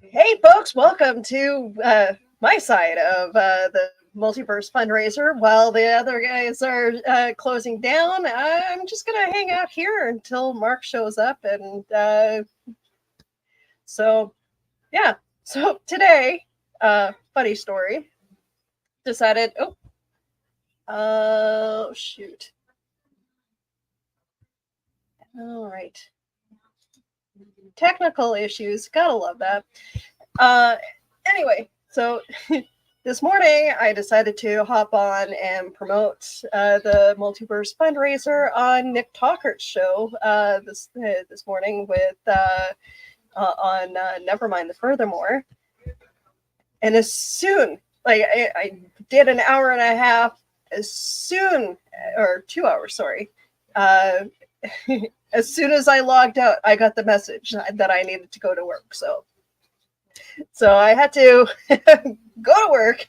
Hey, folks, welcome to my side of the multiverse fundraiser. While the other guys are closing down, I'm just going to hang out here until Mark shows up. And so, yeah. So today, funny story, decided, oh, shoot. All right. Technical issues. Gotta love that. Anyway, so this morning I decided to hop on and promote the Multiverse fundraiser on Nick Talkert's show this morning with on Nevermind the Furthermore. And as soon, like I did an hour and a half, as soon, or 2 hours, sorry. As soon as I logged out, I got the message that I needed to go to work. So I had to go to work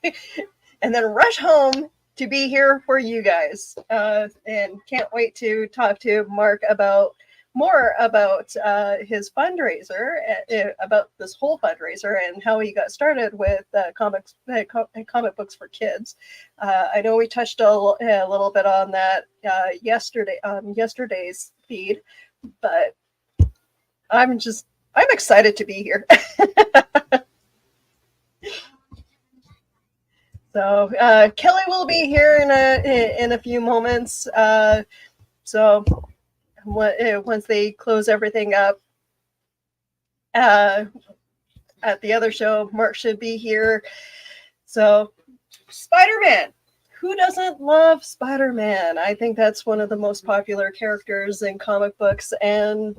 and then rush home to be here for you guys. And can't wait to talk to Mark about more about his fundraiser, about this whole fundraiser and how he got started with comic books for kids. I know we touched a little bit on that yesterday's feed, but I'm excited to be here. So Kelly will be here in a few moments. So once they close everything up at the other show, Mark should be here. So Spider-Man. Who doesn't love Spider-Man? I think that's one of the most popular characters in comic books, and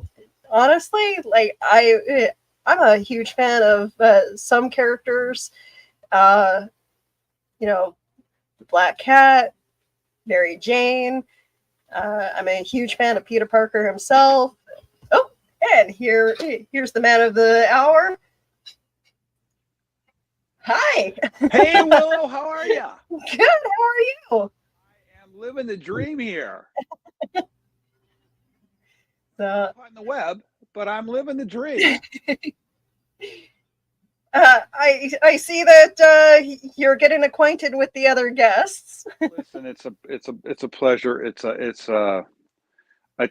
honestly, like I'm a huge fan of some characters. The Black Cat, Mary Jane. I'm a huge fan of Peter Parker himself. Oh, and here's the man of the hour. Hi. Hey, Willow, how are you? Good. How are you? I am living the dream here. On the web, but I'm living the dream. I see that you're getting acquainted with the other guests. Listen, it's a pleasure. It's a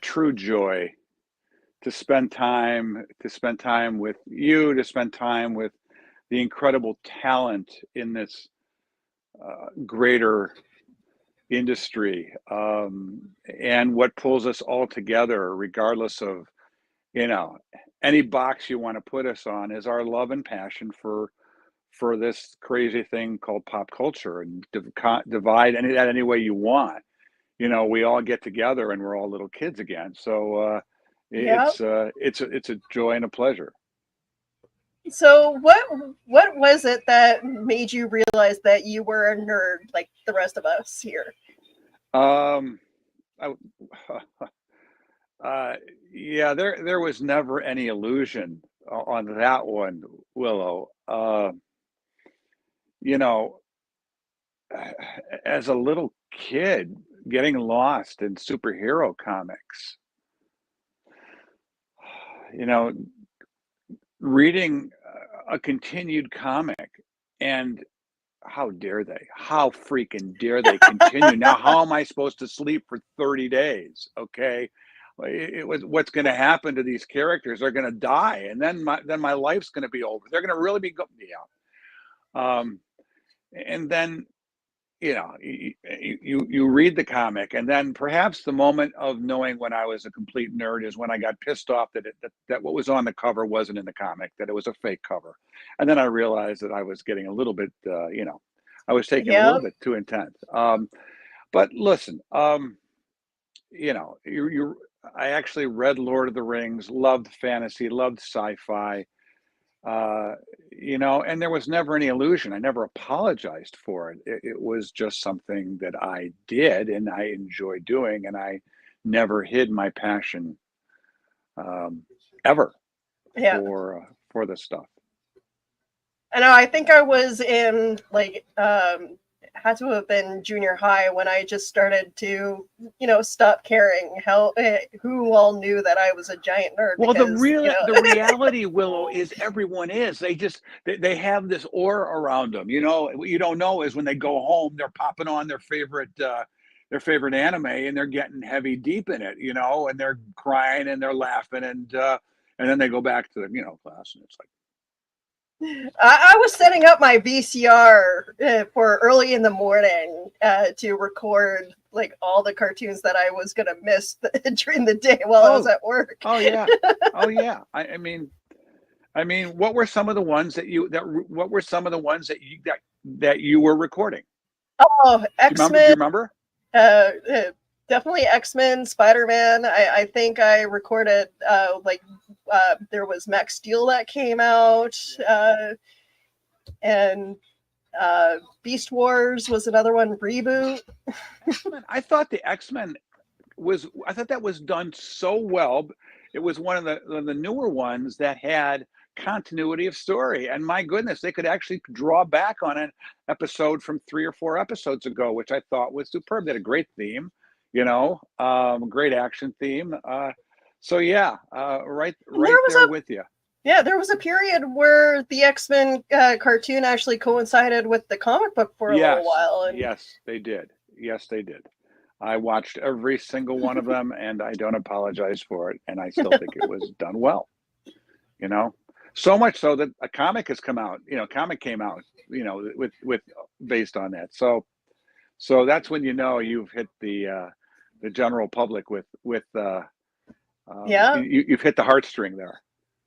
true joy to spend time with you, to spend time with the incredible talent in this greater industry, and what pulls us all together, regardless of any box you want to put us on, is our love and passion for this crazy thing called pop culture, and divide any way you want. We all get together and we're all little kids again. So it's a joy and a pleasure. So what was it that made you realize that you were a nerd like the rest of us here? Yeah, there was never any illusion on that one, Willow. As a little kid, getting lost in superhero comics, reading a continued comic, and how freaking dare they continue? Now, how am I supposed to sleep for 30 days? Okay. It was, what's going to happen to these characters? They're going to die, and then my life's going to be over. They're going to really be and then you read the comic, and then perhaps the moment of knowing when I was a complete nerd is when I got pissed off that what was on the cover wasn't in the comic, that it was a fake cover. And then I realized that I was getting a little bit I was taking a little bit too intense. But listen, I actually read Lord of the Rings, loved fantasy, loved sci-fi, and there was never any illusion. I never apologized for it. It was just something that I did and I enjoyed doing, and I never hid my passion ever for this stuff. I know. I think I was in like had to have been junior high when I just started to, stop caring who all knew that I was a giant nerd. Well, Because, the reality, Willow, is everyone is. They have this aura around them. What you don't know is when they go home, they're popping on their favorite anime, and they're getting heavy deep in it. And they're crying and they're laughing, and then they go back to the class, and it's like, I was setting up my VCR for early in the morning to record like all the cartoons that I was gonna miss during the day while I was at work. Oh yeah, oh yeah. I mean, what were some of the ones that you were recording? Oh, X-Men. Do you remember? Definitely X-Men, Spider-Man. I think I recorded there was Max Steel that came out, and Beast Wars was another one. Reboot. X-Men. I thought that was done so well. It was one of the newer ones that had continuity of story, and my goodness, they could actually draw back on an episode from 3 or 4 episodes ago, which I thought was superb. They had a great theme, great action theme. So yeah, right there with you. Yeah, there was a period where the X-Men cartoon actually coincided with the comic book for a little while. And... Yes, they did. I watched every single one of them, and I don't apologize for it. And I still think it was done well. So much so that a comic has come out. Comic came out. With based on that. So that's when you've hit the general public with you've hit the heartstring there.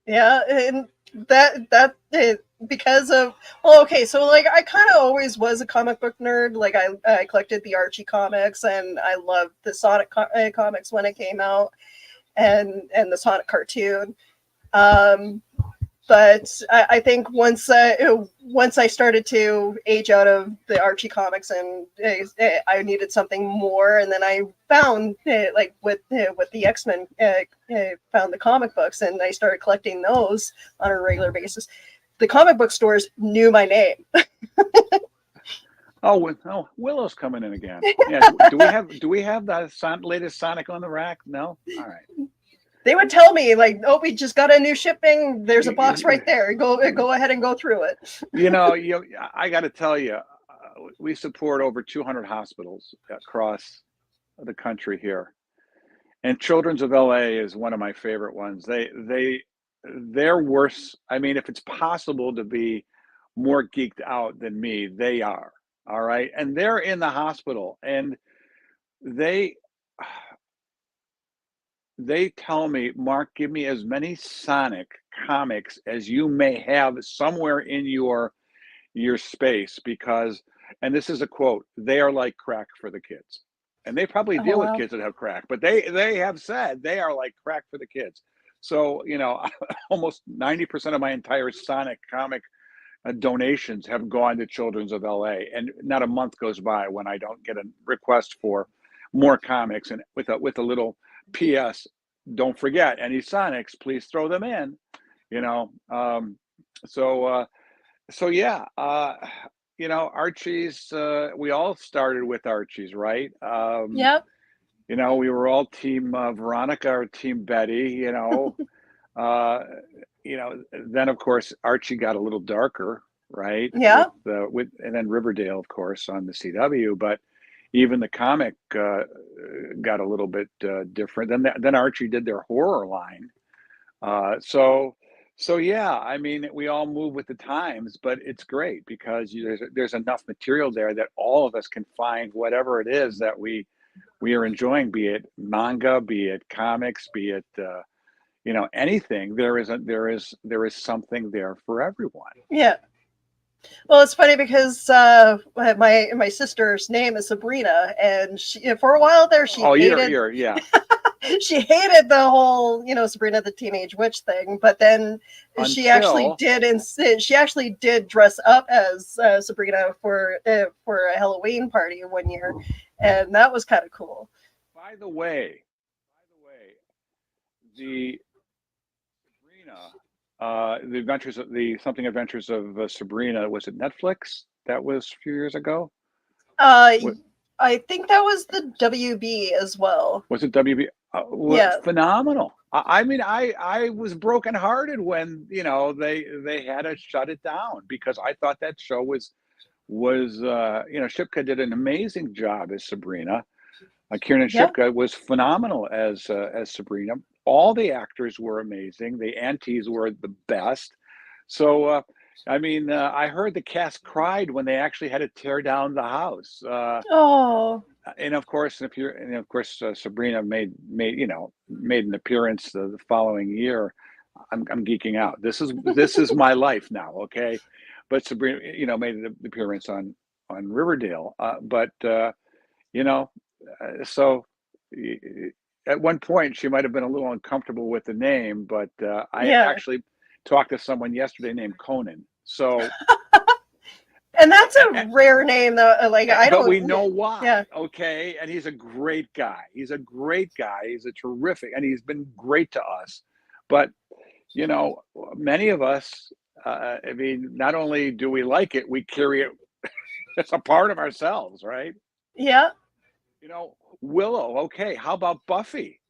Yeah, and that because of so like I kind of always was a comic book nerd. Like I collected the Archie comics, and I loved the Sonic comics when it came out, and the Sonic cartoon. But I think once I started to age out of the Archie comics, and I needed something more, and then I found with the X-Men, found the comic books, and I started collecting those on a regular basis. The comic book stores knew my name. Willow's coming in again. Yeah, do we have the latest Sonic on the rack? No, all right. They would tell me like, "Oh, we just got a new shipping. There's a box right there. Go ahead and go through it." I got to tell you, we support over 200 hospitals across the country here, and Children's of LA is one of my favorite ones. They're worse. I mean, if it's possible to be more geeked out than me, they are. All right, and they're in the hospital, and they tell me, Mark, give me as many Sonic comics as you may have somewhere in your space, because, and this is a quote, they are like crack for the kids. And they probably deal with kids that have crack, but they have said they are like crack for the kids. So, almost 90% of my entire Sonic comic donations have gone to Children's of LA, and not a month goes by when I don't get a request for more comics, and with a little P.S. Don't forget any Sonics, please throw them in. So yeah, Archie's. We all started with Archie's, right? Yep. We were all team Veronica or team Betty. Then of course Archie got a little darker, right? Yeah. And then Riverdale, of course, on the CW, but even the comic got a little bit different. Then Archie did their horror line. So yeah, I mean, we all move with the times, but it's great because there's enough material there that all of us can find whatever it is that we are enjoying, be it manga, be it comics, be it anything. There is something there for everyone. Yeah. Well, it's funny because my sister's name is Sabrina, and for a while there she hated. Yeah. She hated the whole, Sabrina the Teenage Witch thing, but then she actually did dress up as Sabrina for a Halloween party one year, and that was kind of cool. By the way, the Sabrina, the Something Adventures of Sabrina, was it Netflix? That was a few years ago. What I think that was the WB as well. was it? WB? Yeah. Phenomenal. I mean, I was brokenhearted when they had to shut it down because I thought that show was Shipka did an amazing job as Sabrina. Kiernan Yeah. Shipka was phenomenal as Sabrina. All the actors were amazing. The aunties were the best. So, I mean, I heard the cast cried when they actually had to tear down the house. Oh. And of course, Sabrina made an appearance the following year. I'm geeking out. This is my life now, okay? But Sabrina, made an appearance on Riverdale. You know, so at one point she might have been a little uncomfortable with the name, but I Yeah. actually talked to someone yesterday named Conan. So, And that's a- a rare name though. Like I but we don't. know why, Yeah. okay? And he's a great guy. He's a great guy. He's a terrific, and he's been great to us. But you know, many of us, I mean, not only do we like it, we carry it as a part of ourselves, right? Yeah. Willow. Okay, how about Buffy?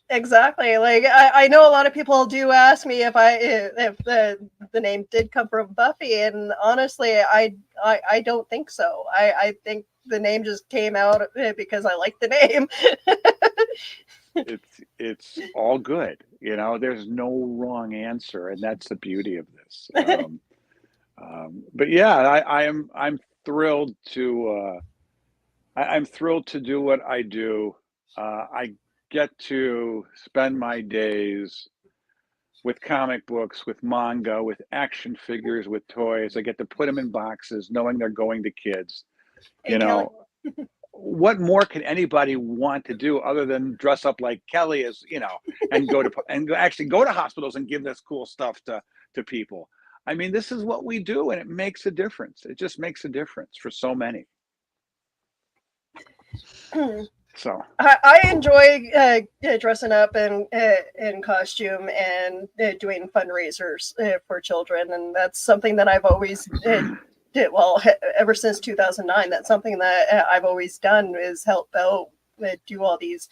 Exactly. Like I know a lot of people do ask me if the name did come from Buffy, and honestly, I don't think so. I think the name just came out because I like the name. It's all good. There's no wrong answer, and that's the beauty of this. But yeah, I'm thrilled I'm thrilled to do what I do. I get to spend my days with comic books, with manga, with action figures, with toys. I get to put them in boxes, knowing they're going to kids. Hey, You Kelly. know, what more can anybody want to do other than dress up like Kelly is, and actually go to hospitals and give this cool stuff to people. I mean, this is what we do, and it makes a difference. It just makes a difference for so many. So, I enjoy dressing up in costume and doing fundraisers for children, and that's something that I've always did. Well, ever since 2009, that's something that I've always done is help out do all these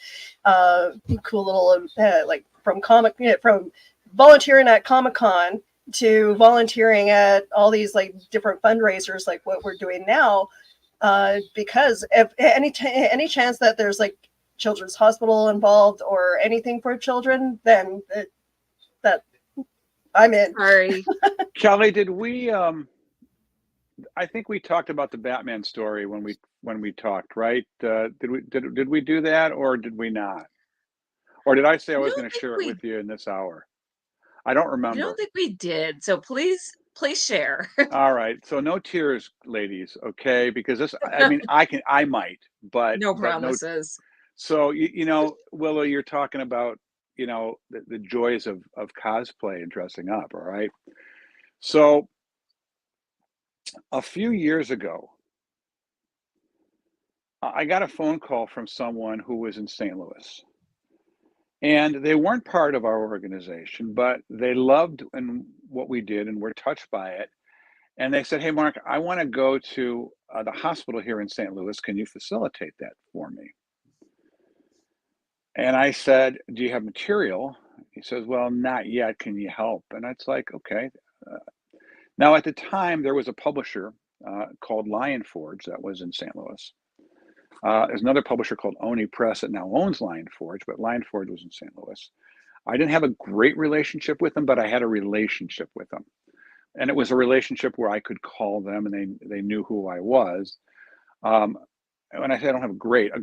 cool little like from volunteering at Comic-Con to volunteering at all these like different fundraisers like what we're doing now, because if any chance that there's like children's hospital involved or anything for children, then that I'm in. Sorry. Kelly, did we? I think we talked about the Batman story when we talked, right? Did we do that, or did we not? Or did I say I I was don't going to think share it we with you in this hour? I don't I don't remember. think we did. So please share. All right. So no tears, ladies, okay? Because this, I mean, I might, but No no. promises. So Willow, you're talking about the joys of cosplay and dressing up. All right. So a few years ago, I got a phone call from someone who was in St. Louis. And they weren't part of our organization, but they loved what we did and were touched by it. And they said, "Hey, Mark, I want to go to the hospital here in St. Louis. Can you facilitate that for me?" And I said, "Do you have material?" He says, "Well, not yet. Can you help?" And it's like, okay. Uh, Now, at the time, there was a publisher called Lion Forge that was in St. Louis. There's another publisher called Oni Press that now owns Lion Forge, but Lion Forge was in St. Louis. I didn't have a great relationship with them, but I had a relationship with them. And it was a relationship where I could call them and they knew who I was. Um, when I say I don't have a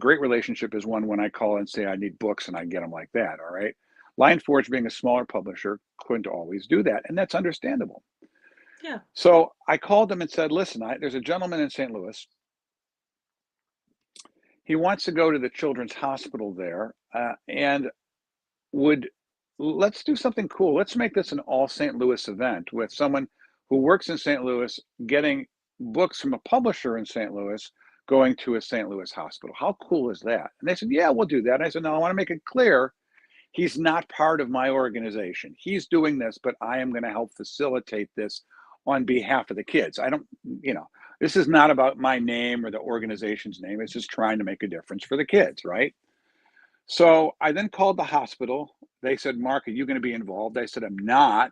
great relationship is one when I call and say I need books and I get them like that. All right. Lion Forge, being a smaller publisher, couldn't always do that. And that's understandable. Yeah. So I called them and said, "Listen, there's a gentleman in St. Louis. He wants to go to the children's hospital there and would let's do something cool. Let's make this an all St. Louis event with someone who works in St. Louis getting books from a publisher in St. Louis going to a St. Louis hospital. How cool is that?" And they said, "Yeah, we'll do that." And I said, "No, I want to make it clear he's not part of my organization. He's doing this, but I am going to help facilitate this on behalf of the kids. I don't, This is not about my name or the organization's name. It's just trying to make a difference for the kids, right? So I then called the hospital. They said, Mark, are you going to be involved? I said, I'm not.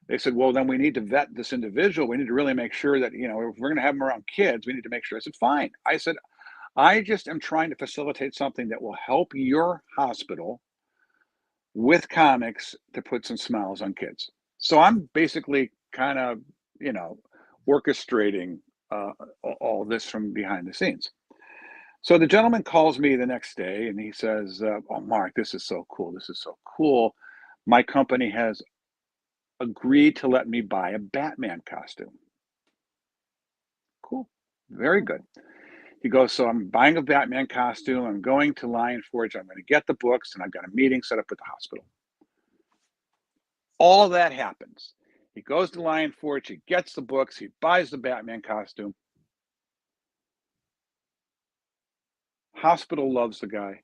They said, well, then we need to vet this individual. We need to really make sure that, if we're going to have them around kids, we need to make sure. I said, fine. I said, I just am trying to facilitate something that will help your hospital with comics to put some smiles on kids. So I'm basically kind of, orchestrating all this from behind the scenes. So the gentleman calls me the next day and he says, oh, Mark, this is so cool. This is so cool. My company has agreed to let me buy a Batman costume. Cool. Very good. He goes, so I'm buying a Batman costume. I'm going to Lion Forge. I'm going to get the books and I've got a meeting set up at the hospital. All that happens. He goes to Lion Forge. He gets the books. He buys the Batman costume. Hospital loves the guy.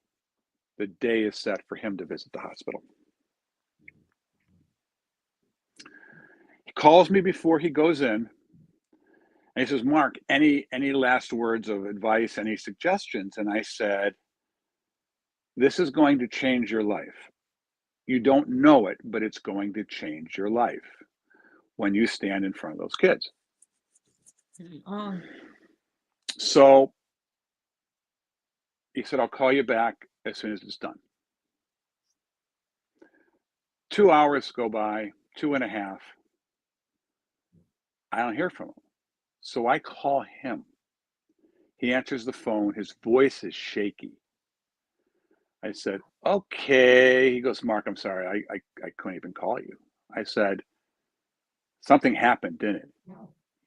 The day is set for him to visit the hospital. He calls me before he goes in. And he says, Mark, any last words of advice, any suggestions? And I said, this is going to change your life. You don't know it, but it's going to change your life when you stand in front of those kids. So he said, I'll call you back as soon as it's done. 2 hours go by, 2.5. I don't hear from him. So I call him. He answers the phone. His voice is shaky. I said, okay. He goes, Mark, I'm sorry. I couldn't even call you. I said, something happened, didn't it?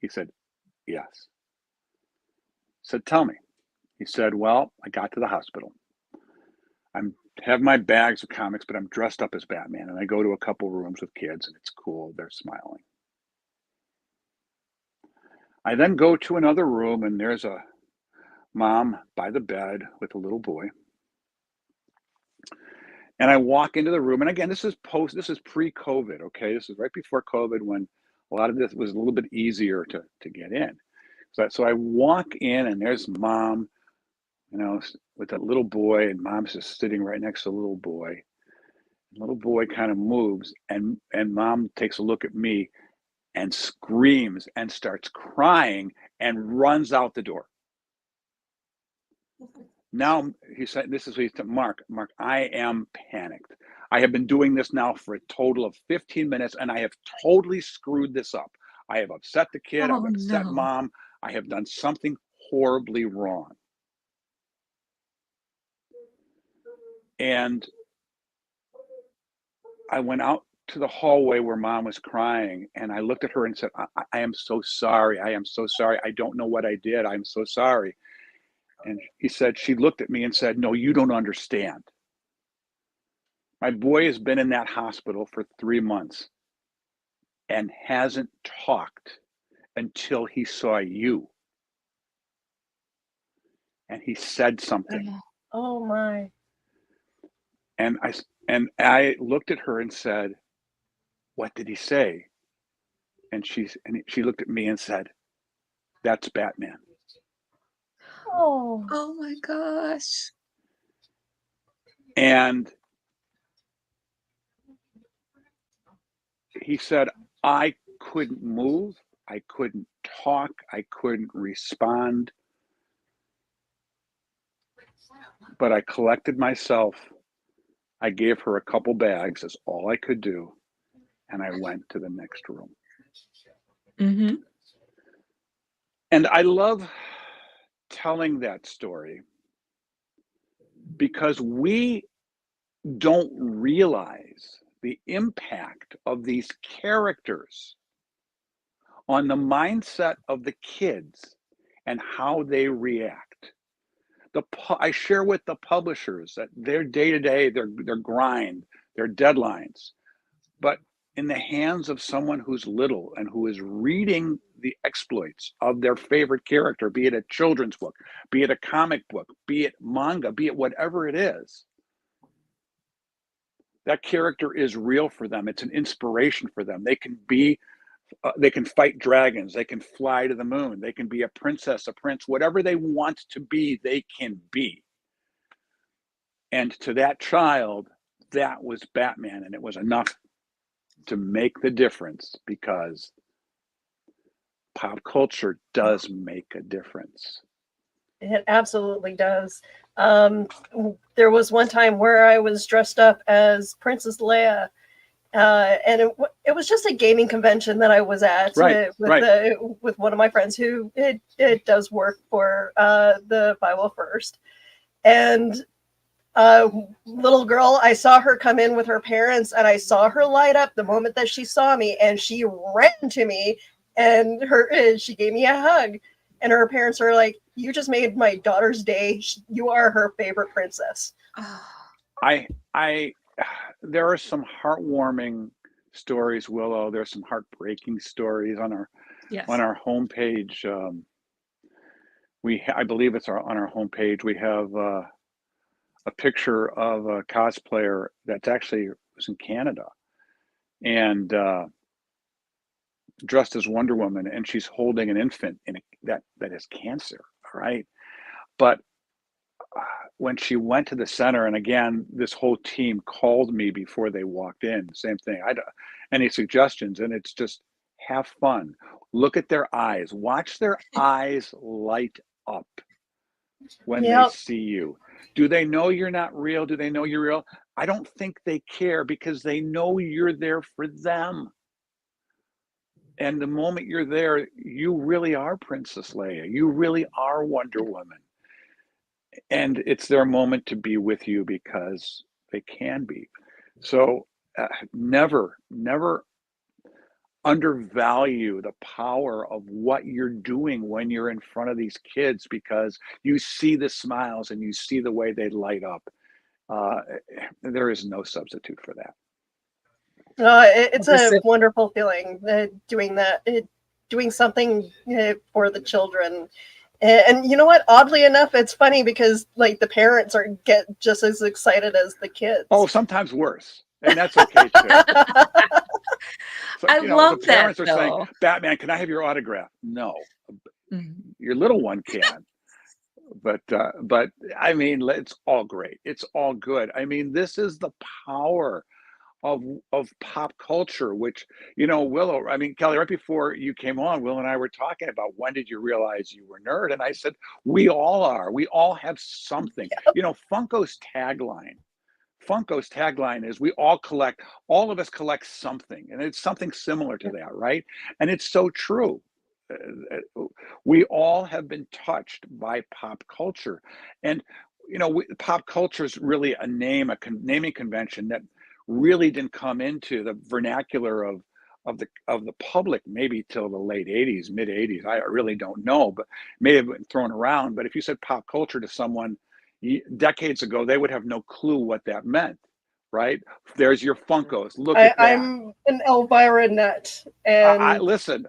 He said, yes. I said, tell me. He said, well, I got to the hospital. I have my bags of comics, but I'm dressed up as Batman. And I go to a couple rooms with kids and it's cool. They're smiling. I then go to another room and there's a mom by the bed with a little boy. And I walk into the room, and again, this is pre-COVID, okay? This is right before COVID when a lot of this was a little bit easier to get in. So I walk in, and there's mom, with that little boy, and mom's just sitting right next to the little boy. The little boy kind of moves, and mom takes a look at me and screams and starts crying and runs out the door. Now he said, this is what he said, Mark, I am panicked. I have been doing this now for a total of 15 minutes and I have totally screwed this up. I have upset the kid. I've upset mom. I have done something horribly wrong. And I went out to the hallway where mom was crying and I looked at her and said, I am so sorry. I am so sorry. I don't know what I did. I'm so sorry. And she looked at me and said, no, you don't understand. My boy has been in that hospital for 3 months and hasn't talked until he saw you. And he said something. Oh my. And I looked at her and said, what did he say? And she looked at me and said, that's Batman. Oh my gosh. And he said, I couldn't move. I couldn't talk. I couldn't respond. But I collected myself. I gave her a couple bags. That's all I could do. And I went to the next room. Mm-hmm. And I love telling that story because we don't realize the impact of these characters on the mindset of the kids and how they react. I share with the publishers that their day-to-day, their grind, their deadlines, but in the hands of someone who's little and who is reading the exploits of their favorite character, be it a children's book, be it a comic book, be it manga, be it whatever it is, that character is real for them. It's an inspiration for them. They can be They can fight dragons. They can fly to the moon. They can be a princess, a prince, whatever they want to be, they can be. And to that child, that was Batman, and it was enough to make the difference, because pop culture does make a difference. It absolutely does. There was one time where I was dressed up as Princess Leia, and it was just a gaming convention that I was at, with one of my friends who it does work for the 501st. And little girl, I saw her come in with her parents, and I saw her light up the moment that she saw me, and she ran to me, and she gave me a hug. And her parents are like, "You just made my daughter's day. You are her favorite princess." There are some heartwarming stories, Willow. There's some heartbreaking stories on our homepage. I believe it's on our homepage. We have a picture of a cosplayer that's actually was in Canada, and dressed as Wonder Woman, and she's holding an infant that has cancer. Right, but when she went to the center, and again, this whole team called me before they walked in. Same thing. Any suggestions? And it's just have fun. Look at their eyes. Watch their eyes light up when they see you. Do they know you're not real? Do they know you're real? I don't think they care, because they know you're there for them. And the moment you're there, you really are Princess Leia. You really are Wonder Woman. And it's their moment to be with you, because they can be. So never undervalue the power of what you're doing when you're in front of these kids, because you see the smiles and you see the way they light up. There is no substitute for that. It's a wonderful feeling, doing that, doing something for the children. And you know what? Oddly enough, it's funny, because like the parents get just as excited as the kids. Oh, sometimes worse, and that's okay too. So, I love the parents that, are saying, "Batman, can I have your autograph?" No, your little one can. But I mean, it's all great. It's all good. I mean, this is the power of pop culture, which, Willow, I mean, Kelly, right before you came on, Will and I were talking about, when did you realize you were a nerd? And I said, we all are. We all have something. Yep. Funko's tagline is, all of us collect something, and it's something similar to that, right? And it's so true. We all have been touched by pop culture, and pop culture is really a naming convention that really didn't come into the vernacular of the public maybe till the late 80s, mid 80s. I really don't know, but may have been thrown around. But if you said pop culture to someone decades ago, they would have no clue what that meant. Right? There's your Funkos. Look at that. I'm an Elvira nut, and listen.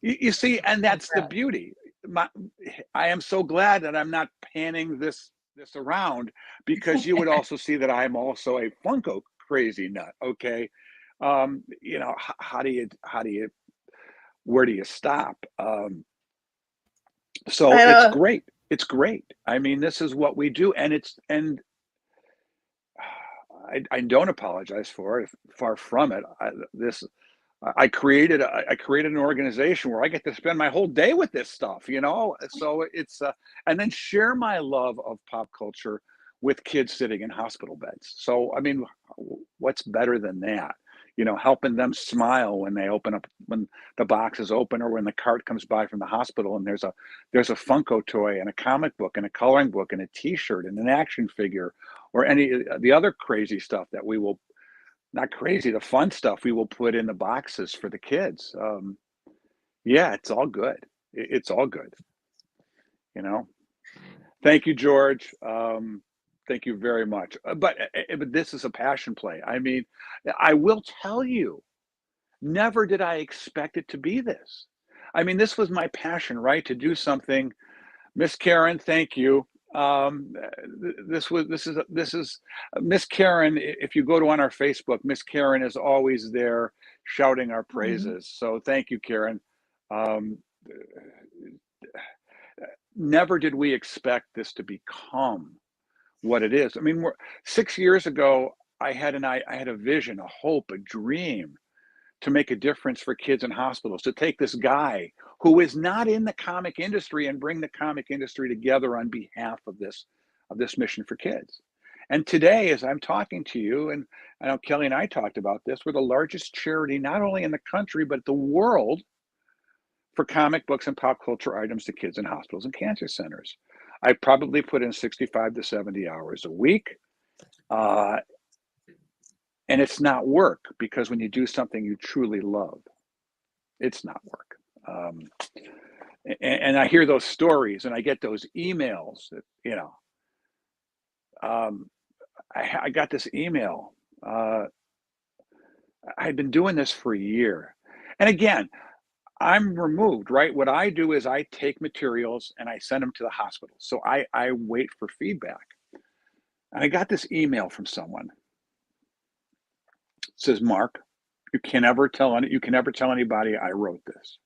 You see, and that's the beauty. I am so glad that I'm not panning this around, because you would also see that I'm also a Funko crazy nut. Okay, how do you where do you stop? So it's great. It's great. I mean, this is what we do, and I don't apologize for it. Far from it. I created an organization where I get to spend my whole day with this stuff, So it's and then share my love of pop culture with kids sitting in hospital beds. So I mean, what's better than that? Helping them smile when when the box is open, or when the cart comes by from the hospital and there's a Funko toy and a comic book and a coloring book and a T-shirt and an action figure, or any of the other crazy stuff that we will. Not crazy, the fun stuff we will put in the boxes for the kids. Yeah, it's all good. It's all good. Thank you, George. Thank you very much. But this is a passion play. I mean, I will tell you, never did I expect it to be this. I mean, this was my passion, right? To do something. Miss Karen, thank you. This is Miss Karen. If you go to on our Facebook, Miss Karen is always there shouting our praises. So thank you, Karen. Never did we expect this to become what it is. I mean, 6 years ago, I had a vision, a hope, a dream to make a difference for kids in hospitals, to take this guy who is not in the comic industry and bring the comic industry together on behalf of this mission for kids. And today, as I'm talking to you, and I know Kelly and I talked about this, we're the largest charity, not only in the country, but the world, for comic books and pop culture items to kids in hospitals and cancer centers. I probably put in 65 to 70 hours a week. And it's not work, because when you do something you truly love, it's not work. And I hear those stories and I get those emails that, I got this email. I'd been doing this for a year. And again, I'm removed, right? What I do is I take materials and I send them to the hospital. So I wait for feedback. And I got this email from someone. It says, Mark, you can never tell anybody I wrote this.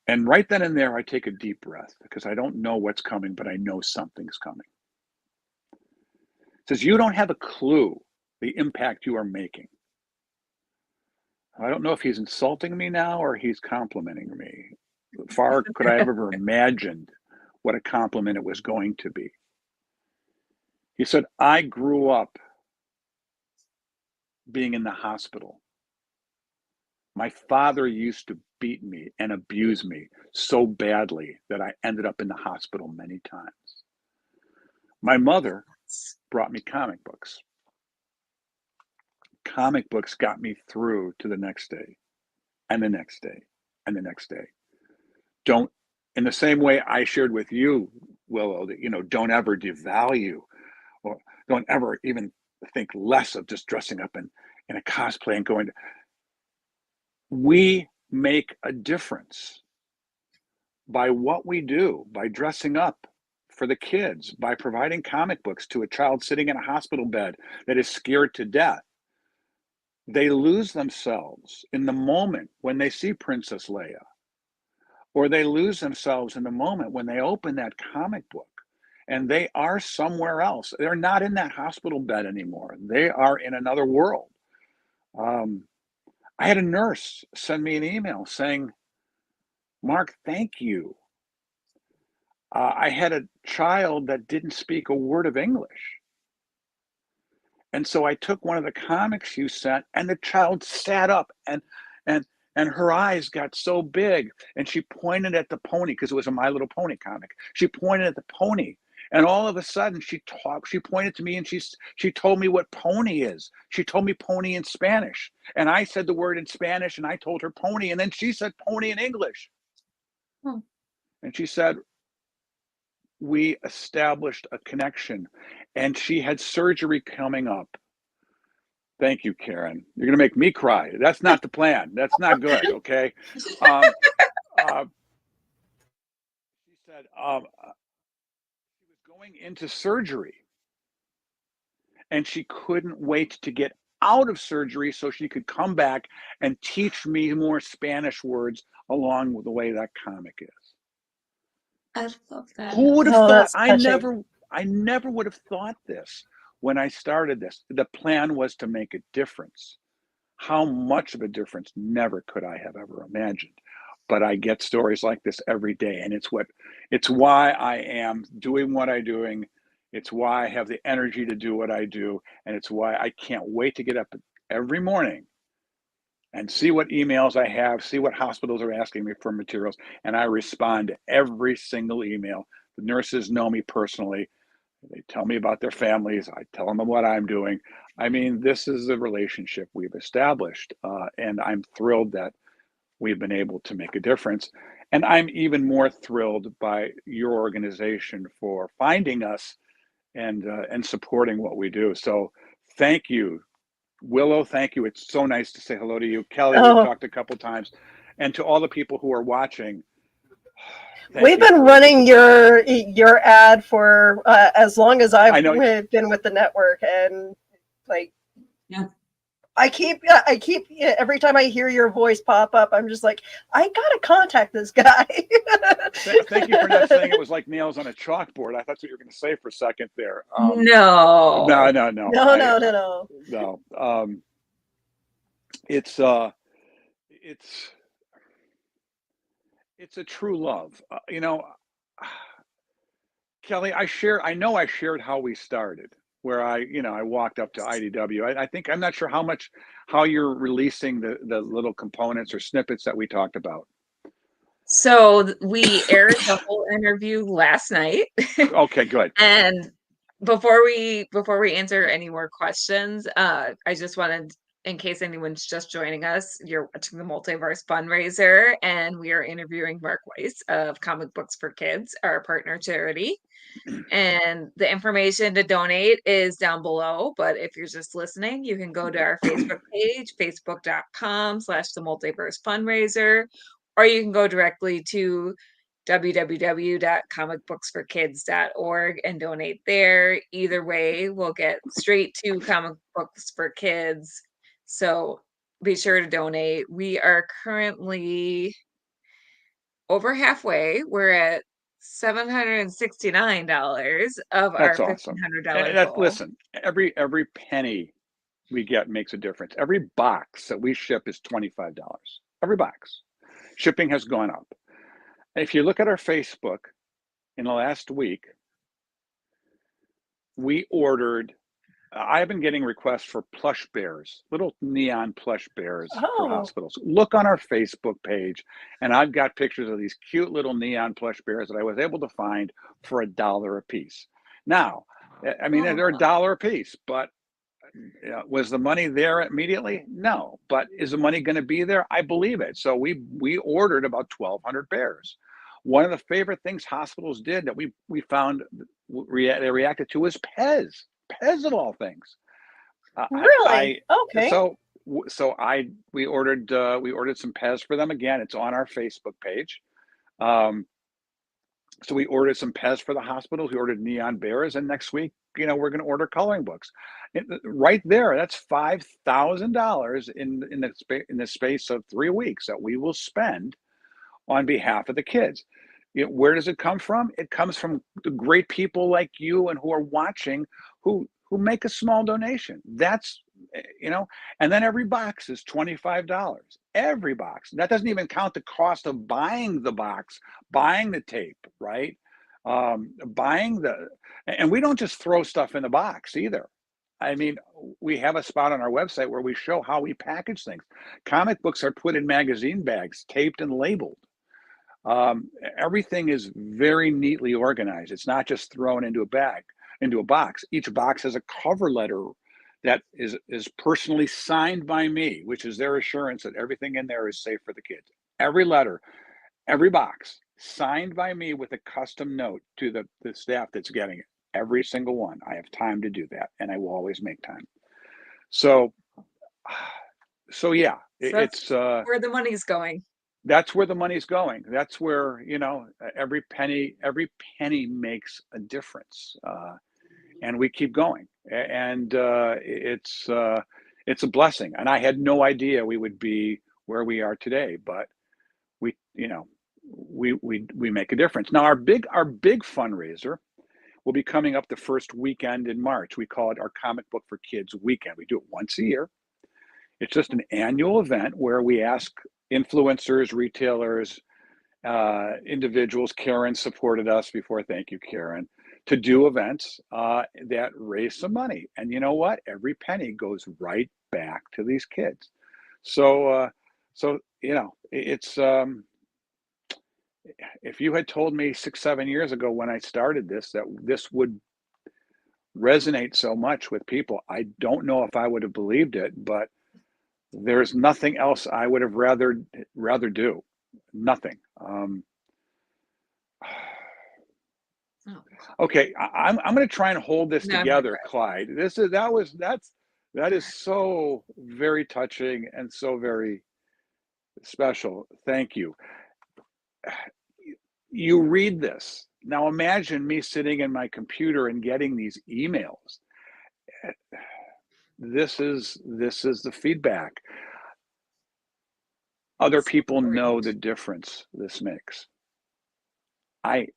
And right then and there, I take a deep breath, because I don't know what's coming, but I know something's coming. It says, you don't have a clue the impact you are making. I don't know if he's insulting me now or he's complimenting me. Far could I have ever imagined what a compliment it was going to be. He said, I grew up being in the hospital. My father used to beat me and abuse me so badly that I ended up in the hospital many times. My mother brought me comic books. Comic books got me through to the next day, and the next day, and the next day. In the same way I shared with you, Willow, that, don't ever devalue, or don't ever even think less of just dressing up in a cosplay and going to. We make a difference by what we do, by dressing up for the kids, by providing comic books to a child sitting in a hospital bed that is scared to death. They lose themselves in the moment when they see Princess Leia, or they lose themselves in the moment when they open that comic book and they are somewhere else. They're not in that hospital bed anymore. They are in another world. I had a nurse send me an email saying, Mark, thank you. I had a child that didn't speak a word of English. And so I took one of the comics you sent, and the child sat up and her eyes got so big, and she pointed at the pony, because it was a My Little Pony comic. She pointed at the pony, and all of a sudden she pointed to me, and she told me what pony is. She told me pony in Spanish, and I said the word in Spanish, and I told her pony, and then she said pony in English. And she said, we established a connection, and she had surgery coming up. Thank you, Karen. You're going to make me cry. That's not the plan. That's not good. Okay. She said she was going into surgery, and she couldn't wait to get out of surgery so she could come back and teach me more Spanish words along with the way that comic is. I love that. Who would have thought? I touching. never would have thought this when I started this. The plan was to make a difference. How much of a difference never could I have ever imagined. But I get stories like this every day, and it's why I am doing what I'm doing. It's why I have the energy to do what I do, and it's why I can't wait to get up every morning and see what emails I have, see what hospitals are asking me for materials, and I respond to every single email. The nurses know me personally. They tell me about their families. I tell them what I'm doing. I mean, this is the relationship we've established, and I'm thrilled that we've been able to make a difference. And I'm even more thrilled by your organization for finding us and supporting what we do. So thank you. Willow, thank you. It's so nice to say hello to you. Kelly, we've talked a couple times. And to all the people who are watching, we've been running your ad for as long as I've been with the network, and like, yeah, I keep every time I hear your voice pop up, I'm just like, I gotta contact this guy. Thank you for not saying it was like nails on a chalkboard. I thought what you were going to say for a second there. No. No. No, no, no, no. No. It's it's a true love. Kelly, I know I shared how we started, where I walked up to IDW. I think I'm not sure how you're releasing the little components or snippets that we talked about. So we aired the whole interview last night. Okay, good. And before we answer any more questions, I just wanted, in case anyone's just joining us, you're watching the Multiverse fundraiser, and we are interviewing Mark Weiss of Comic Books for Kids, our partner charity. And the information to donate is down below. But if you're just listening, you can go to our Facebook page, facebook.com/the Multiverse fundraiser, or you can go directly to www.comicbooksforkids.org and donate there. Either way, we'll get straight to Comic Books for Kids. So be sure to donate. We are currently over halfway. We're at $769 of our That's awesome. $1,500 And goal. listen, every penny we get makes a difference. Every box that we ship is $25. Every box. Shipping has gone up. If you look at our Facebook in the last week, I've been getting requests for plush bears, little neon plush bears for hospitals. Look on our Facebook page, and I've got pictures of these cute little neon plush bears that I was able to find for $1 a piece. Now, I mean, they're $1 a piece, but was the money there immediately? No. But is the money going to be there? I believe it. So we ordered about 1,200 bears. One of the favorite things hospitals did that we found they reacted to was Pez. Pez of all things. Really? Okay. So we ordered some Pez for them again. It's on our Facebook page. So we ordered some Pez for the hospitals. We ordered neon bears, and next week, we're going to order coloring books. Right there, that's $5,000 in the space of 3 weeks that we will spend on behalf of the kids. Where does it come from? It comes from the great people like you and who are watching, who make a small donation. That's and then every box is $25. Every box. That doesn't even count the cost of buying the box, buying the tape, right? And we don't just throw stuff in the box either. I mean, we have a spot on our website where we show how we package things. Comic books are put in magazine bags, taped and labeled. Everything is very neatly organized. It's not just thrown into a box. Each box has a cover letter that is personally signed by me, which is their assurance that everything in there is safe for the kids. Every letter, every box, signed by me with a custom note to the staff that's getting it. Every single one. I have time to do that, and I will always make time. So yeah, it's where the money's going. That's where the money's going. That's where every penny makes a difference, and we keep going. And it's a blessing. And I had no idea we would be where we are today, but we make a difference. Now our big fundraiser will be coming up the first weekend in March. We call it our Comic Book for Kids weekend. We do it once a year. It's just an annual event where we ask influencers, retailers, individuals. Karen supported us before. Thank you, Karen. To do events that raise some money. And you know what? Every penny goes right back to these kids. So it's if you had told me 6-7 years ago when I started this that this would resonate so much with people, I don't know if I would have believed it, but there's nothing else I would have rather do. Nothing. Okay, I'm going to try and hold this together, Clyde. That is so very touching and so very special. Thank you. You read this. Now imagine me sitting in my computer and getting these emails. this is the feedback. Other It's people know important. the difference this makes. I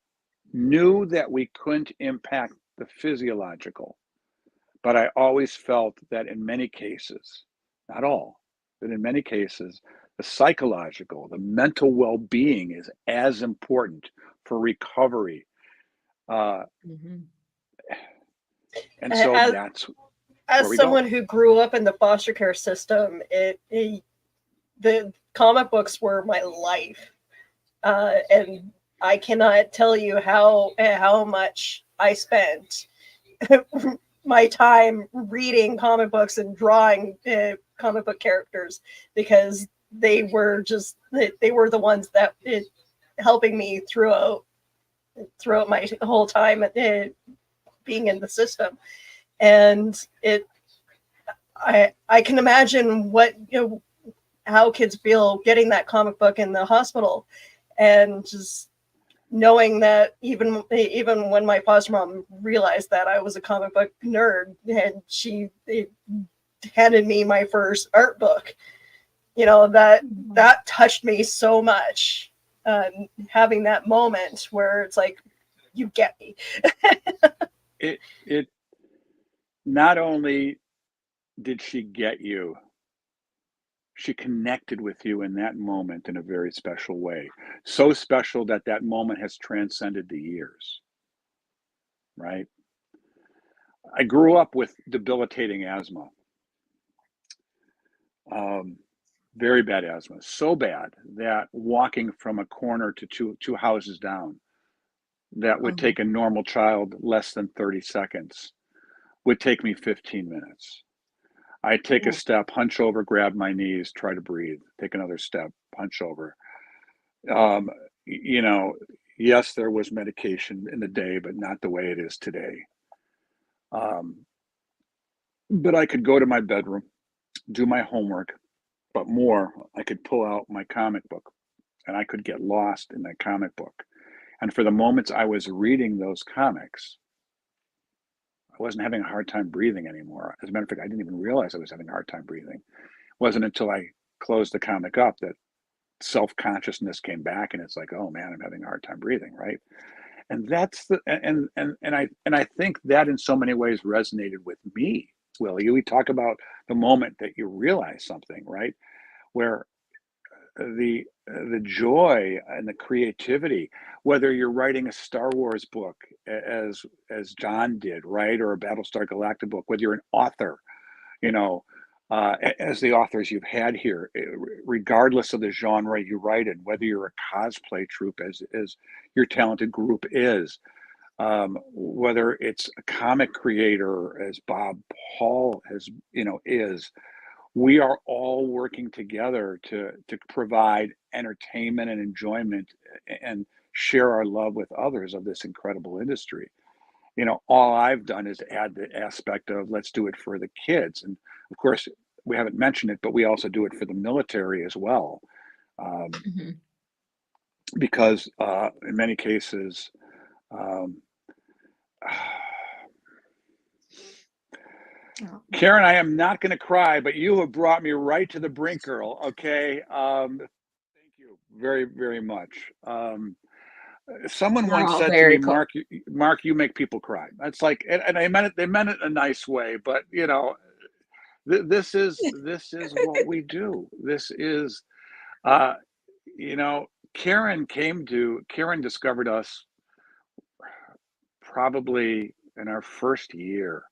knew that we couldn't impact the physiological, but I always felt that in many cases, not all, but in many cases, the psychological, the mental well-being is as important for recovery. Uh, Mhm. and so As, that's where as we go. someone who grew up in the foster care system, the comic books were my life, and I cannot tell you how much I spent my time reading comic books and drawing comic book characters, because they were the ones that helping me throughout my whole time being in the system. And I can imagine what how kids feel getting that comic book in the hospital, and just knowing that even when my foster mom realized that I was a comic book nerd, and she handed me my first art book, that touched me so much. Having that moment where it's like, you get me. It not only did she get you, she connected with you in that moment in a very special way. So special that that moment has transcended the years, right? I grew up with debilitating asthma, um, very bad asthma, so bad that walking from a corner to two houses down, that would Oh, take a normal child less than 30 seconds, would take me 15 minutes. I take a oh, step, hunch over, grab my knees, try to breathe, take another step, hunch over. Um, you know, yes, there was medication in the day, but not the way it is today. Um, but I could go to my bedroom, do my homework, but more, I could pull out my comic book and I could get lost in that comic book. And for the moments I was reading those comics, I wasn't having a hard time breathing anymore. As a matter of fact, I didn't even realize I was having a hard time breathing. It wasn't until I closed the comic up that self-consciousness came back and it's like, oh man, I'm having a hard time breathing, right? And that's the and I think that in so many ways resonated with me, Willie. We talk about the moment that you realize something, right? Where the joy and the creativity, whether you're writing a Star Wars book as John did, right, or a Battlestar Galactica book, whether you're an author, you know, as the authors you've had here, regardless of the genre you write in, whether you're a cosplay troupe as your talented group is, whether it's a comic creator as Bob Hall has, is, we are all working together to provide entertainment and enjoyment and share our love with others of this incredible industry. All I've done is add the aspect of let's do it for the kids. And of course, we haven't mentioned it, but we also do it for the military as well. Um, mhm. because in many cases, um, Oh, Karen, I am not going to cry, but you have brought me right to the brink, girl. Okay. Thank you very, very much. Someone you're once all said to me, very cool. Mark, you make people cry. That's like, and I meant it, they meant it in a nice way, but this is what we do. This is, uh, you know, Karen discovered us probably in our first year.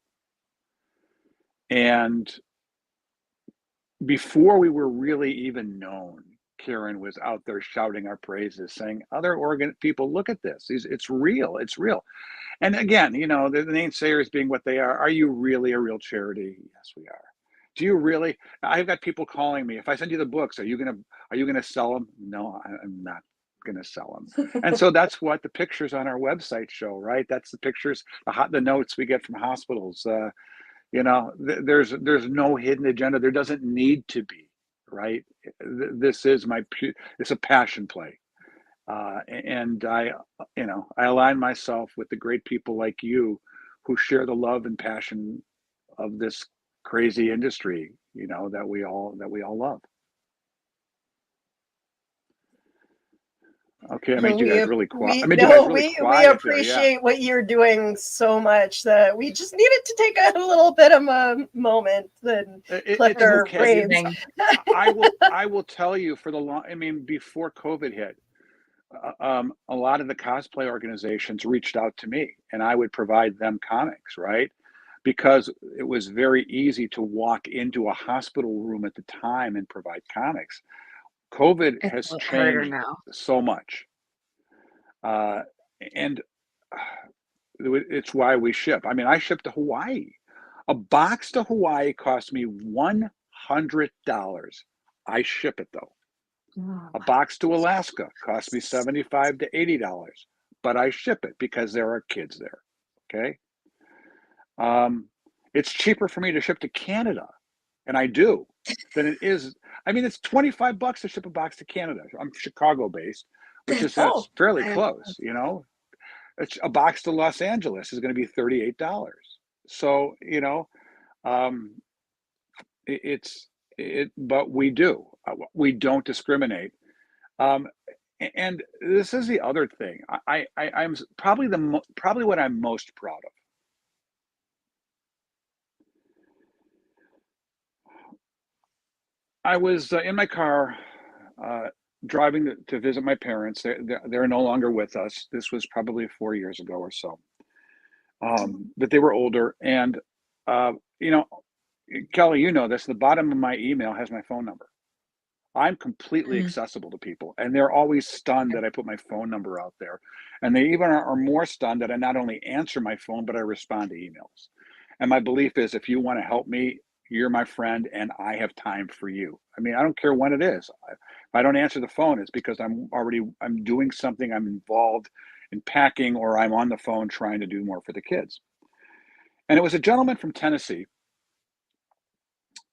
And before we were really even known, Karen was out there shouting our praises, saying, other organ people, look at this. It's real. It's real. And again, the naysayers being what they are you really a real charity? Yes, we are. Do you really? I've got people calling me. If I send you the books, are you gonna sell them? No, I'm not gonna sell them. And so that's what the pictures on our website show, right? That's the pictures, the notes we get from hospitals. There's no hidden agenda. There doesn't need to be, right? This is it's a passion play. And I align myself with the great people like you who share the love and passion of this crazy industry, that we all love. Okay, I made you guys really quiet. I made you guys really we quiet there. Yeah. appreciate what you're doing so much that we just needed to take a little bit of a moment and collect It's our okay. brains. I will tell you before COVID hit, a lot of the cosplay organizations reached out to me, and I would provide them comics, right? Because it was very easy to walk into a hospital room at the time and provide comics. COVID It's has a lot harder changed now. so much. And it's why we ship. I ship to Hawaii. A box to Hawaii cost me $100. I ship it though. Oh, A box to Alaska cost me $75 to $80, but I ship it because there are kids there. Okay. It's cheaper for me to ship to Canada, and I do, than it is. It's $25 to ship a box to Canada. I'm Chicago based, which is Oh, fairly close, It's a box to Los Angeles is going to be $38. So, but we don't discriminate. And this is the other thing. I'm probably probably what I'm most proud of. I was in my car driving to visit my parents. They're no longer with us. This was probably 4 years ago or so. But they were older, and Kelly, this. The bottom of my email has my phone number. I'm completely accessible to people, and they're always stunned that I put my phone number out there, and they even are more stunned that I not only answer my phone, but I respond to emails. And my belief is, if you want to help me, you're my friend, and I have time for you. I don't care when it is. If I don't answer the phone, it's because I'm doing something, I'm involved in packing, or I'm on the phone trying to do more for the kids. And it was a gentleman from Tennessee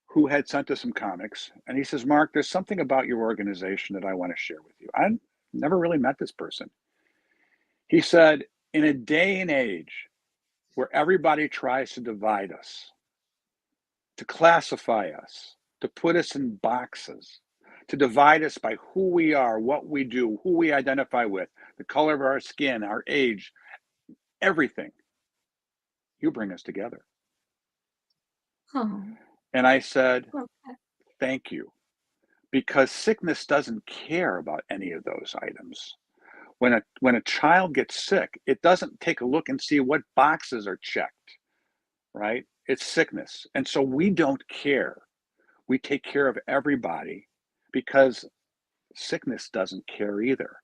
who had sent us some comics, and he says, Mark, there's something about your organization that I want to share with you. I never really met this person. He said, in a day and age where everybody tries to divide us, to classify us, to put us in boxes, to divide us by who we are, what we do, who we identify with, the color of our skin, our age, everything, you bring us together. Oh. And I said, Okay. thank you, because sickness doesn't care about any of those items. When a child gets sick, it doesn't take a look and see what boxes are checked, right? It's sickness. And so we don't care. We take care of everybody because sickness doesn't care either.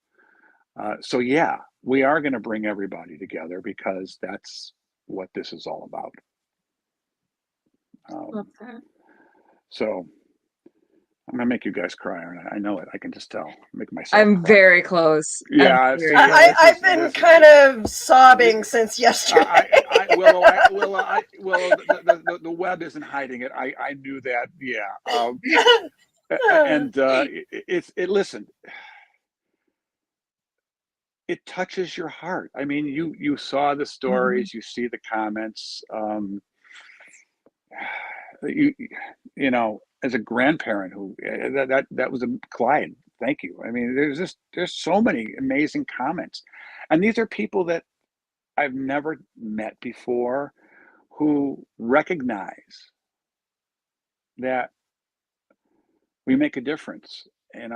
So yeah, we are going to bring everybody together because that's what this is all about. Okay. So I'm gonna make you guys cry, aren't I? I know it. I can just tell. Make myself I'm cry. very close. Yeah, I've been kind of sobbing since yesterday. The web isn't hiding it. I knew that. Yeah. And listen, it touches your heart. You saw the stories, you see the comments. As a grandparent who that was a Clyde. Thank you. There's so many amazing comments, and these are people that I've never met before who recognize that we make a difference, and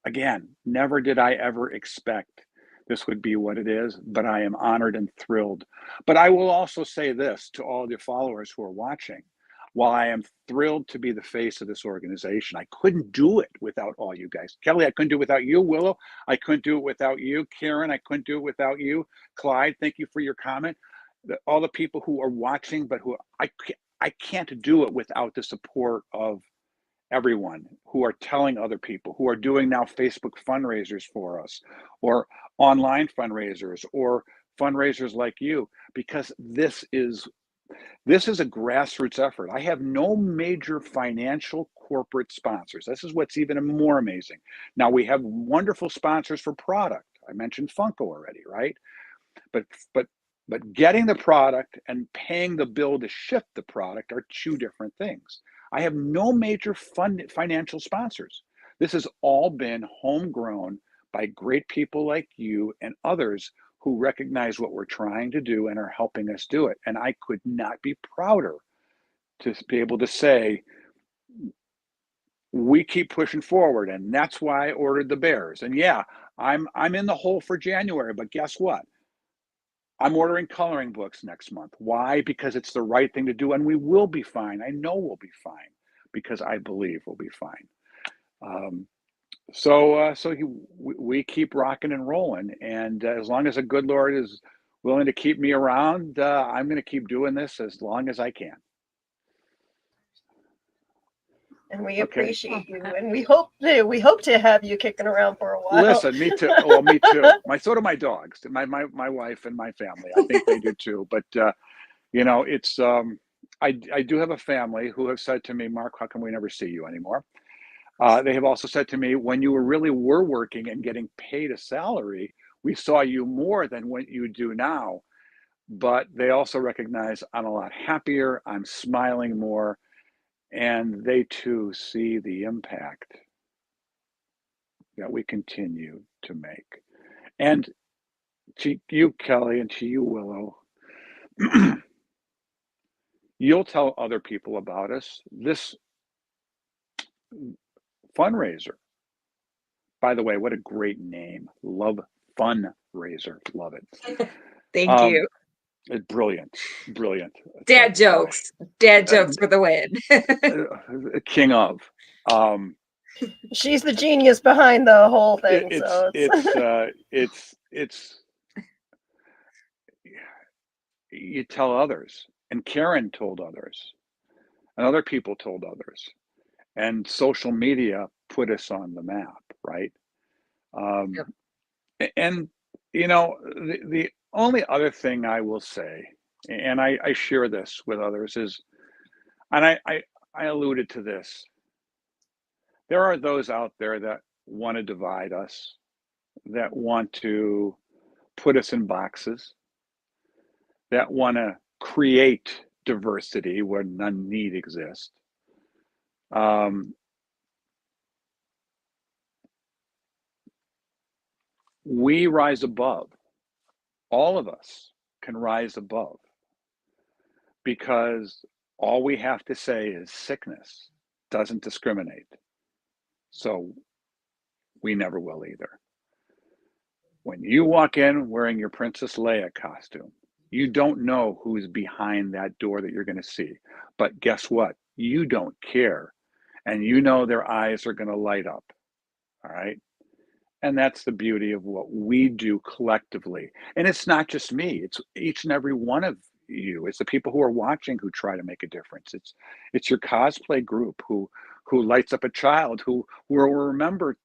again, never did I ever expect this would be what it is, but I am honored and thrilled. But I will also say this to all the followers who are watching. While I am thrilled to be the face of this organization, I couldn't do it without all you guys. Kelly, I couldn't do it without you. Willow, I couldn't do it without you. Karen, I couldn't do it without you. Clyde, thank you for your comment. All the people who are watching, but who I can't do it without the support of everyone who are telling other people, who are doing now Facebook fundraisers for us, or online fundraisers, or fundraisers like you, because this is a grassroots effort. I have no major financial corporate sponsors. This is what's even more amazing. Now, we have wonderful sponsors for product. I mentioned Funko already, right? But But getting the product and paying the bill to ship the product are two different things. I have no major financial sponsors. This has all been homegrown by great people like you and others who recognize what we're trying to do and are helping us do it. And I could not be prouder to be able to say, we keep pushing forward. And that's why I ordered the bears. And yeah, I'm in the hole for January, but guess what? I'm ordering coloring books next month. Why? Because it's the right thing to do, and we will be fine. I know we'll be fine because I believe we'll be fine. We keep rocking and rolling, and as long as the good Lord is willing to keep me around, I'm going to keep doing this as long as I can. And we appreciate you, and we hope to have you kicking around for a while. Listen, me too. Well, me too. So do my dogs, my wife and my family. I think they do too. But it's I do have a family who have said to me, Mark, how come we never see you anymore? They have also said to me, when you were working and getting paid a salary, we saw you more than what you do now. But they also recognize I'm a lot happier. I'm smiling more. And they too see the impact that we continue to make. And to you, Kelly, and to you, Willow, you'll tell other people about us. This fundraiser, by the way, what a great name. Love Fundraiser. Love it. Thank you. It's brilliant. Dad jokes for the win. King of. She's the genius behind the whole thing. It's you tell others, and Karen told others, and other people told others, and social media put us on the map, right? Yep. And the only other thing I will say, and I share this with others, is, and I alluded to this, there are those out there that want to divide us, that want to put us in boxes, that want to create diversity where none need exist. We rise above. All of us can rise above, because all we have to say is sickness doesn't discriminate. So we never will either. When you walk in wearing your Princess Leia costume, you don't know who's behind that door that you're going to see. But guess what? You don't care. And you know their eyes are going to light up. All right? And that's the beauty of what we do collectively. And it's not just me. It's each and every one of you. It's the people who are watching who try to make a difference. It's your cosplay group who lights up a child, who will remember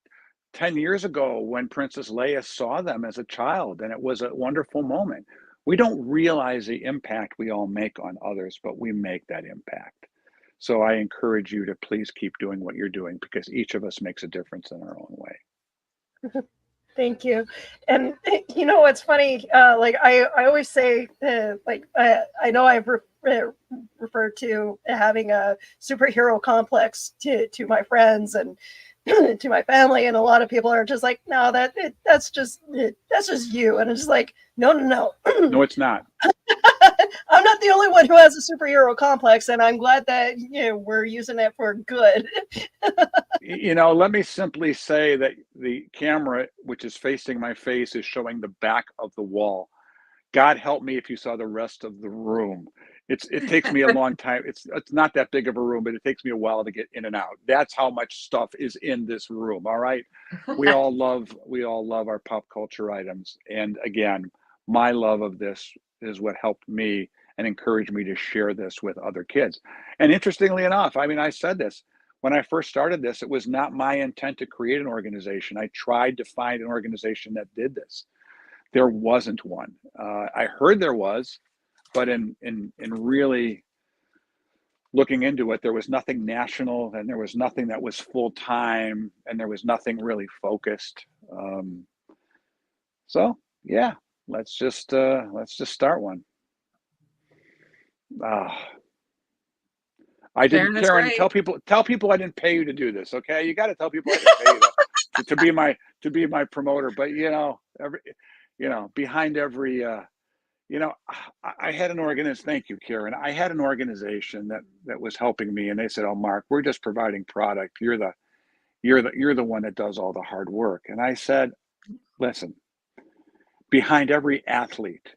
10 years ago when Princess Leia saw them as a child, and it was a wonderful moment. We don't realize the impact we all make on others, but we make that impact. So I encourage you to please keep doing what you're doing, because each of us makes a difference in our own way. Thank you. And you know what's funny? I always say, I know I've referred to having a superhero complex to my friends and to my family, and a lot of people are just like, no, that's just you. And it's just like, no. No, it's not. I'm not the only one who has a superhero complex, and I'm glad that we're using it for good. Let me simply say that the camera, which is facing my face, is showing the back of the wall. God help me if you saw the rest of the room. It takes me a long time. It's not that big of a room, but it takes me a while to get in and out. That's how much stuff is in this room. All right. We all love our pop culture items. And again, my love of this is what helped me and encouraged me to share this with other kids. And interestingly enough, I said this, when I first started this, it was not my intent to create an organization. I tried to find an organization that did this. There wasn't one. I heard there was, but in really looking into it, there was nothing national, and there was nothing that was full time, and there was nothing really focused. So yeah, let's just start one. I didn't, Sharon is Karen, right. tell people I didn't pay you to do this. Okay. You got to tell people I didn't pay you to be my promoter. But behind every, I had an organization. Thank you, Karen. I had an organization that was helping me, and they said, "Oh, Mark, we're just providing product. You're the one that does all the hard work." And I said, "Listen, behind every athlete,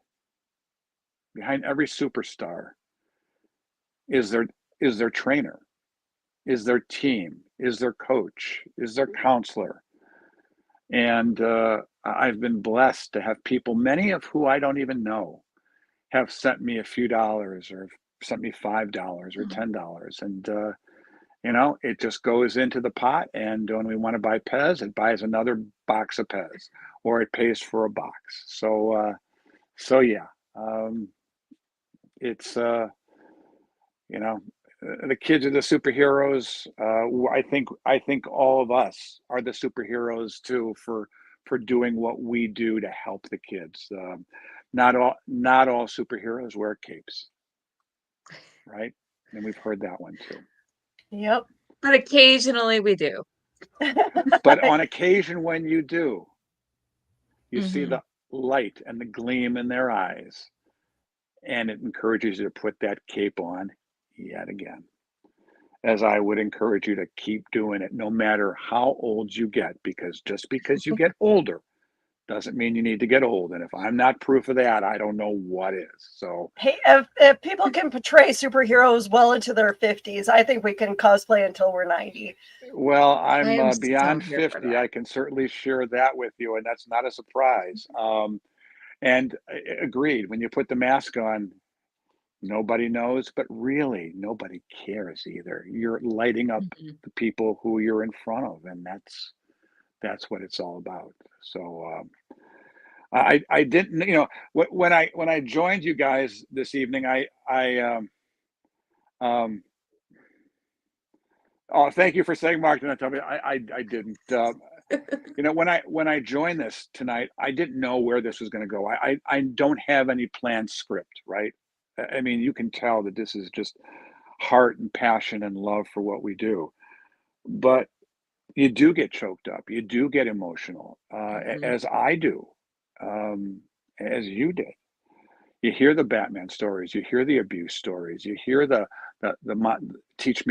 behind every superstar, is their trainer, is their team, is their coach, is their counselor." And I've been blessed to have people, many of who I don't even know, have sent me a few dollars or sent me $5 or $10. And, it just goes into the pot. And when we want to buy Pez, it buys another box of Pez, or it pays for a box. So yeah, it's, the kids are the superheroes. I think all of us are the superheroes too for doing what we do to help the kids. Not all superheroes wear capes, right? And we've heard that one too. Yep. But occasionally we do. But on occasion when you do, you see Mhm. the light and the gleam in their eyes, and it encourages you to put that cape on yet again. As I would encourage you to keep doing it no matter how old you get, because just because you get older doesn't mean you need to get old. And if I'm not proof of that, I don't know what is. So, Hey, if people can portray superheroes well into their 50s, I think we can cosplay until we're 90. well, I I'm am so beyond here for 50. that. I can certainly share that with you, and that's not a surprise. And agreed, when you put the mask on, nobody knows, but really nobody cares either. You're lighting up Mhm. the people who you're in front of, and that's what it's all about. So I didn't, when I joined you guys this evening, um oh, thank you for saying, Mark. Did not tell me. I didn't. When I joined this tonight, I didn't know where this was going to go. I don't have any planned script, right? I mean, you can tell that this is just heart and passion and love for what we do. But you do get choked up. You do get emotional, Mhm. as I do, um, as you did. You hear the Batman stories, you hear the abuse stories, you hear the teach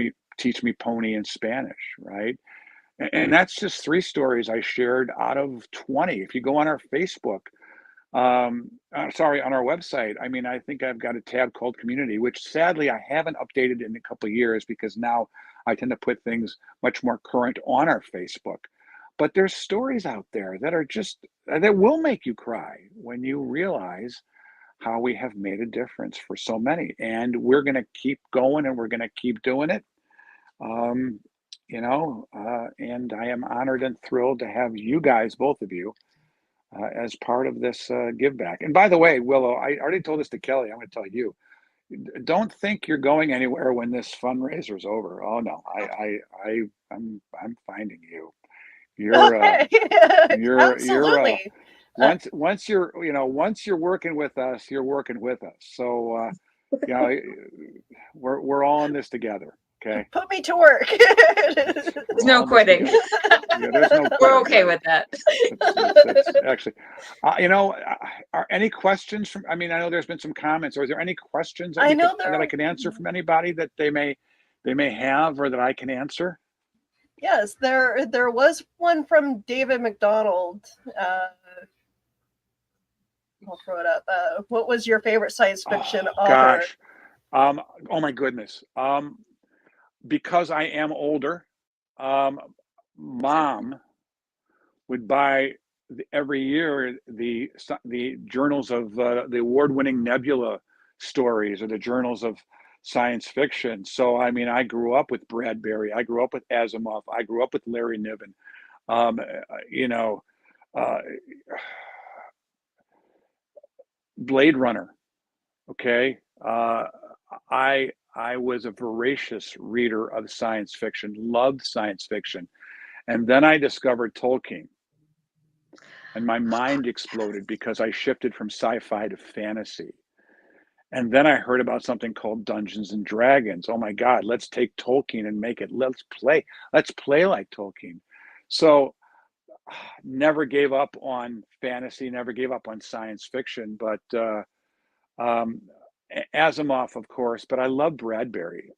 me pony in Spanish, right? And that's just 3 stories I shared out of 20. If you go on our Facebook, sorry, on our website, I mean, I think I've got a tab called community, which sadly I haven't updated in a couple of years because now I tend to put things much more current on our Facebook. But there's stories out there that are just that will make you cry when you realize how we have made a difference for so many. And we're going to keep going, and we're going to keep doing it. Um, and I am honored and thrilled to have you guys, both of you, as part of this give back. And by the way, Willow, I already told this to Kelly. I'm going to tell you. Don't think you're going anywhere when this fundraiser is over. Oh no, I'm finding you. You're Okay. you're Absolutely. once you're working with us, you're working with us. So you know, we're all in this together. Okay, Put me to work. we're There's all no in this quitting. together. Yeah, there's no We're quitting, okay right? with that. It's actually, are any questions from? I mean, I know there's been some comments. Or is there any questions I know that I there. can answer from anybody that they may have or that I can answer? Yes, there was one from David McDonald. Uh, I'll throw it up. What was your favorite science fiction Oh author? gosh, oh my goodness. Because I am older, um, mom would buy every year the journals of the award-winning Nebula stories or the journals of science fiction. So I mean, I grew up with Bradbury, I grew up with Asimov, I grew up with Larry Niven. Um, you know, uh, Blade Runner. Okay, I was a voracious reader of science fiction, loved science fiction, and then I discovered Tolkien. and my mind exploded because I shifted from sci-fi to fantasy. And then I heard about something called Dungeons and Dragons. Oh my God, let's take Tolkien and make it, let's play like Tolkien. So never gave up on fantasy, never gave up on science fiction, but um, Asimov, of course, but I love Bradbury.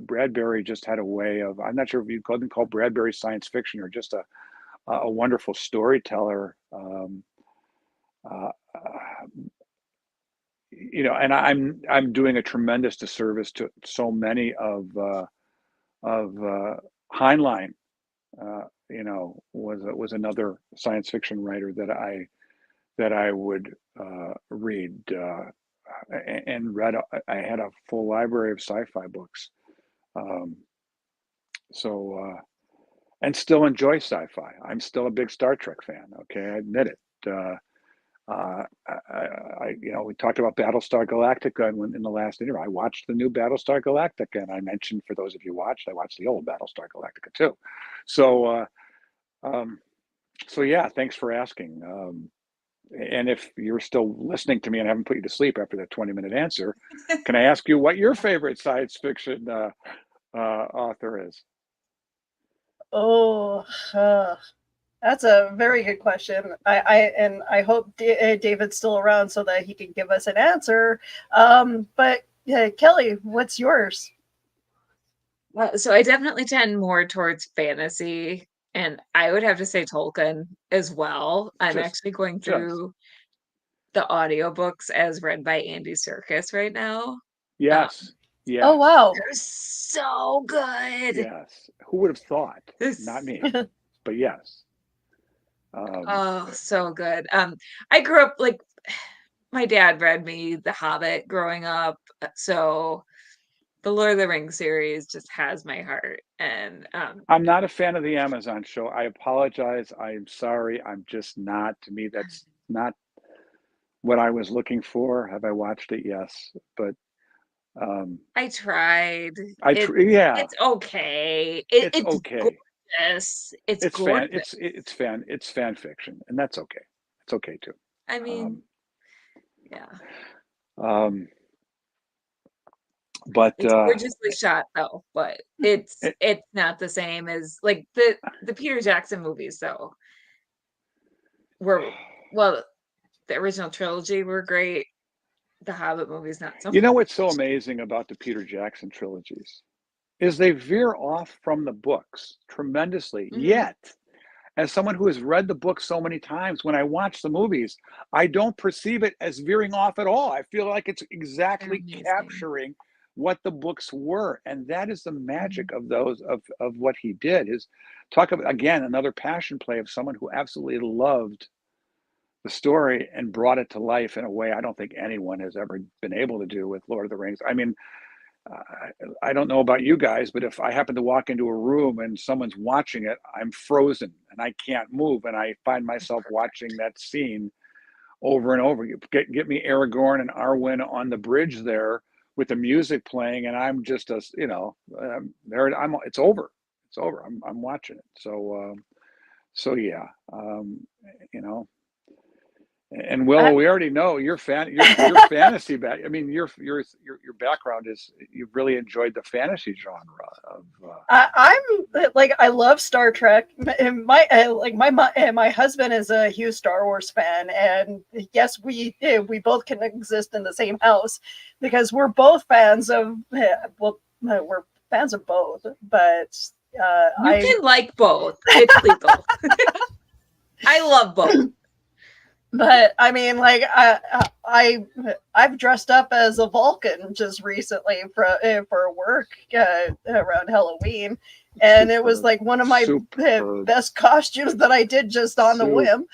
Bradbury just had a way of, I'm not sure if you'd call Bradbury science fiction or just a wonderful storyteller. Uh, and I'm doing a tremendous disservice to so many of Heinlein. Was another science fiction writer that I would read and read. I had a full library of sci-fi books, um, and still enjoy sci-fi. I'm still a big Star Trek fan. Okay, I admit it. We talked about Battlestar Galactica in the last interview. I watched the new Battlestar Galactica, and I mentioned, for those of you who watched, I watched the old Battlestar Galactica too. So yeah, thanks for asking. And if you're still listening to me and I haven't put you to sleep after that 20-minute answer, can I ask you what your favorite science fiction author is? Oh, that's a very good question. I hope David's still around so that he can give us an answer. But Kelly, what's yours? So I definitely tend more towards fantasy, and I would have to say Tolkien as well. I'm actually going through the audiobooks as read by Andy Serkis right now. Yes. Yes. Oh, wow. They're so good. Yes. Who would have thought? Not me, but yes. Oh, so good. I grew up, like, my dad read me The Hobbit growing up, so the Lord of the Rings series just has my heart. And I'm not a fan of the Amazon show. I apologize. I'm sorry. I'm just not. To me, that's not what I was looking for. Have I watched it? Yes, but I tried. yeah, It's okay. it's It's okay. gorgeous. It's gorgeous. It's fan fiction, and that's okay. It's okay too. I mean, yeah. But it's gorgeously shot though, but it's not the same as, like, the Peter Jackson movies though. Well, the original trilogy were great. The Hobbit movies not so much. You know what's so amazing about the Peter Jackson trilogies is they veer off from the books tremendously. Yet, as someone who has read the book so many times, when I watch the movies, I don't perceive it as veering off at all. I feel like it's exactly capturing what the books were, and that is the magic of those of what he did. Is talk about, again, another passion play of someone who absolutely loved the story and brought it to life in a way I don't think anyone has ever been able to do with Lord of the Rings. I mean, I don't know about you guys, but if I happen to walk into a room and someone's watching it, I'm frozen and I can't move, and I find myself watching that scene over and over. Get me Aragorn and Arwen on the bridge there with the music playing, and I'm just there. It's over. It's over. I'm watching it. So yeah, And Willow, we already know your fantasy back. I mean, your background is, you've really enjoyed the fantasy genre of. I'm like, I love Star Trek. My husband is a huge Star Wars fan, and yes, we both can exist in the same house because we're both fans of. We're fans of both, but you can like both. It's legal. I love both. But I mean, like, I've dressed up as a Vulcan just recently for work around Halloween, and it was like one of my best costumes that I did just on the whim.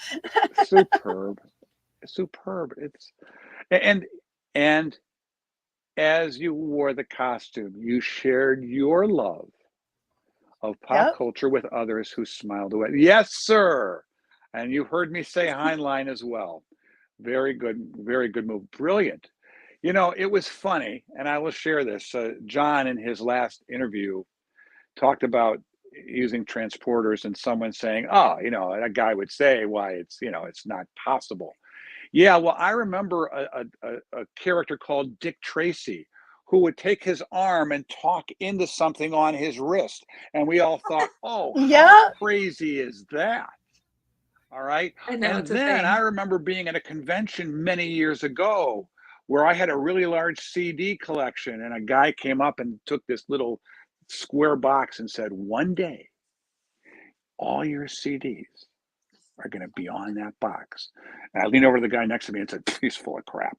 Superb. It's and as you wore the costume, you shared your love of pop culture with others who smiled away. Yes, sir. And you heard me say Heinlein as well. Very good move. Brilliant. It was funny, and I will share this. John, in his last interview, talked about using transporters and someone saying, oh, a guy would say why it's, it's not possible. Yeah, well, I remember a character called Dick Tracy who would take his arm and talk into something on his wrist. And we all thought, oh, how Yeah. crazy is that? All right. I know, And it's a then I thing. remember being at a convention many years ago where I had a really large CD collection, and a guy came up and took this little square box and said, one day, all your CDs are going to be on that box. And I leaned over to the guy next to me and said, he's full of crap.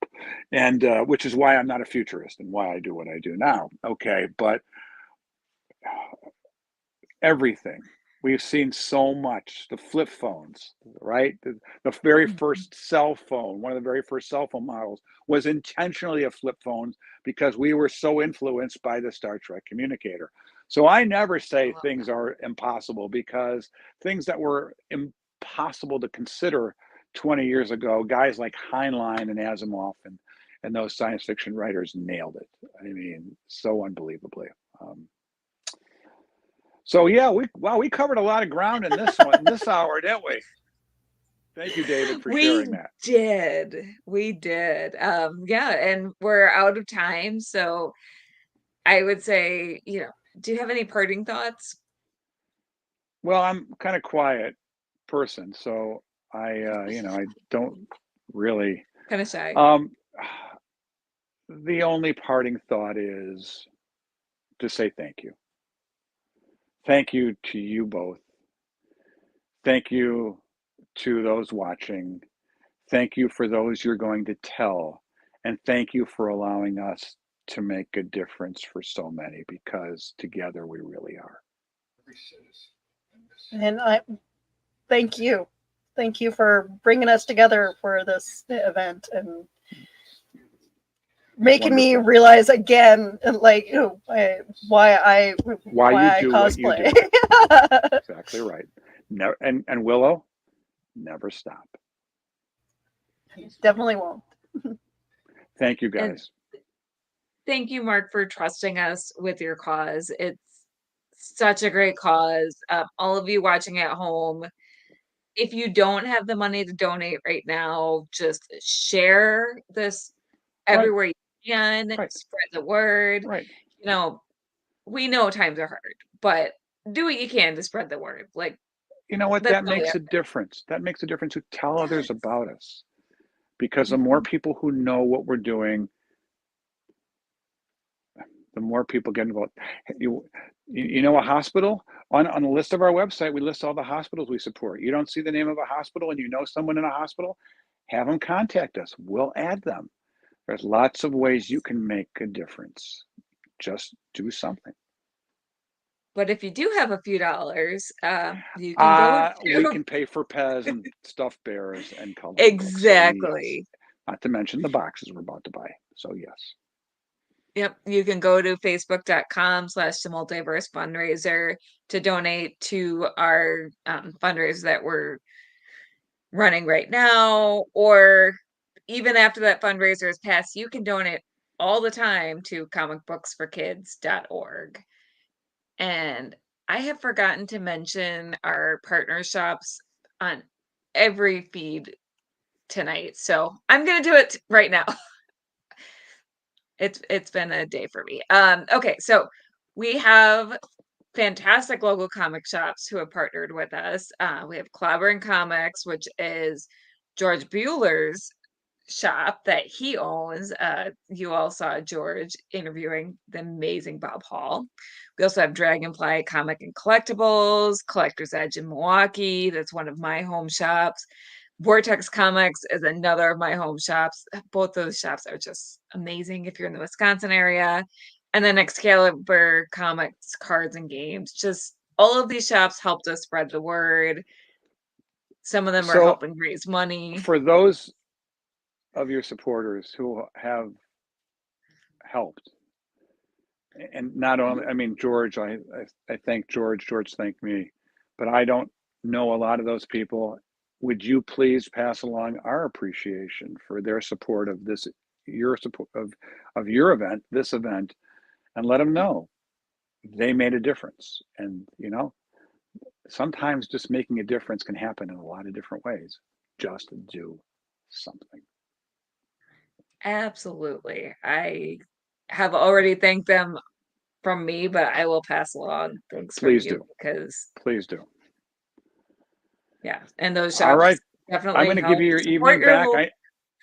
And which is why I'm not a futurist and why I do what I do now. Okay. But everything. We've seen so much. The flip phones, right? The very first cell phone, one of the very first cell phone models, was intentionally a flip phone because we were so influenced by the Star Trek communicator. So I never say things are impossible, because things that were impossible to consider 20 years ago, guys like Heinlein and Asimov and those science fiction writers nailed it. I mean, so unbelievably. So yeah, we covered a lot of ground in this one, in this hour, didn't we? Thank you, David, for sharing that. We did. Yeah, and we're out of time. So I would say, do you have any parting thoughts? Well, I'm kind of quiet person, so I don't really. Kind of shy. The only parting thought is to say thank you. Thank you to you both. Thank you to those watching. Thank you for those you're going to tell. And thank you for allowing us to make a difference for so many, because together we really are. And I thank you. Thank you for bringing us together for this event and making me realize again, like, why I cosplay. Exactly right. No, and Willow, never stop. Definitely won't. Thank you, guys. And thank you, Mark, for trusting us with your cause. It's such a great cause. All of you watching at home, if you don't have the money to donate right now, just share this everywhere you can. Spread the word. Right. We know times are hard, but do what you can to spread the word. Like, you know what? That makes a difference. That makes a difference to tell others about us, because the more people who know what we're doing, the more people get involved. You know, a hospital, on the list of our website, we list all the hospitals we support. You don't see the name of a hospital and you know someone in a hospital, have them contact us. We'll add them. There's lots of ways you can make a difference. Just do something. But if you do have a few dollars, you can go we can pay for Pez and stuffed bears and coloring exactly. books. So yes. Not to mention the boxes we're about to buy. So yes. Yep, you can go to facebook.com/the multiverse fundraiser to donate to our fundraiser that we're running right now, or even after that fundraiser is passed, you can donate all the time to comicbooksforkids.org. And I have forgotten to mention our partner shops on every feed tonight, so I'm gonna do it right now. It's been a day for me. Okay, so we have fantastic local comic shops who have partnered with us. We have Clobbering Comics, which is George Bueller's shop that he owns. You all saw George interviewing the amazing Bob Hall. We also have Dragonfly Comic and Collectibles, Collector's Edge in Milwaukee. That's one of my home shops. Vortex Comics is another of my home shops. Both those shops are just amazing if you're in the Wisconsin area. And then Excalibur Comics, Cards and Games. Just all of these shops helped us spread the word. Some of them are helping raise money. For those of your supporters who have helped, and not only, I mean, George, I thank George, George thanked me, but I don't know a lot of those people. Would you please pass along our appreciation for their support of this, your support of your event, this event, and let them know they made a difference. And sometimes just making a difference can happen in a lot of different ways. Just do something. Absolutely. I have already thanked them from me, but I will pass along thanks from Please you do. because Please do. yeah, and those All right. shops definitely I'm going to give help you your support evening your back. local.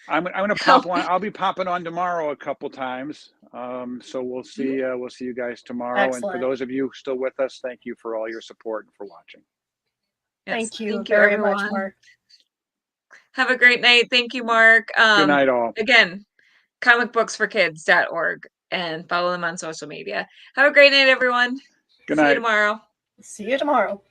I'm going to pop on. I'll be popping on tomorrow a couple times. So we'll see you guys tomorrow. And for Excellent. those of you still with us, thank you for all your support and for watching. Yes, Thank you thank you, very much, everyone. Mark. Have a great night. Thank you, Mark. Good night, all. Again, comicbooksforkids.org and follow them on social media. Have a great night, everyone. Good See you night. tomorrow. See you tomorrow.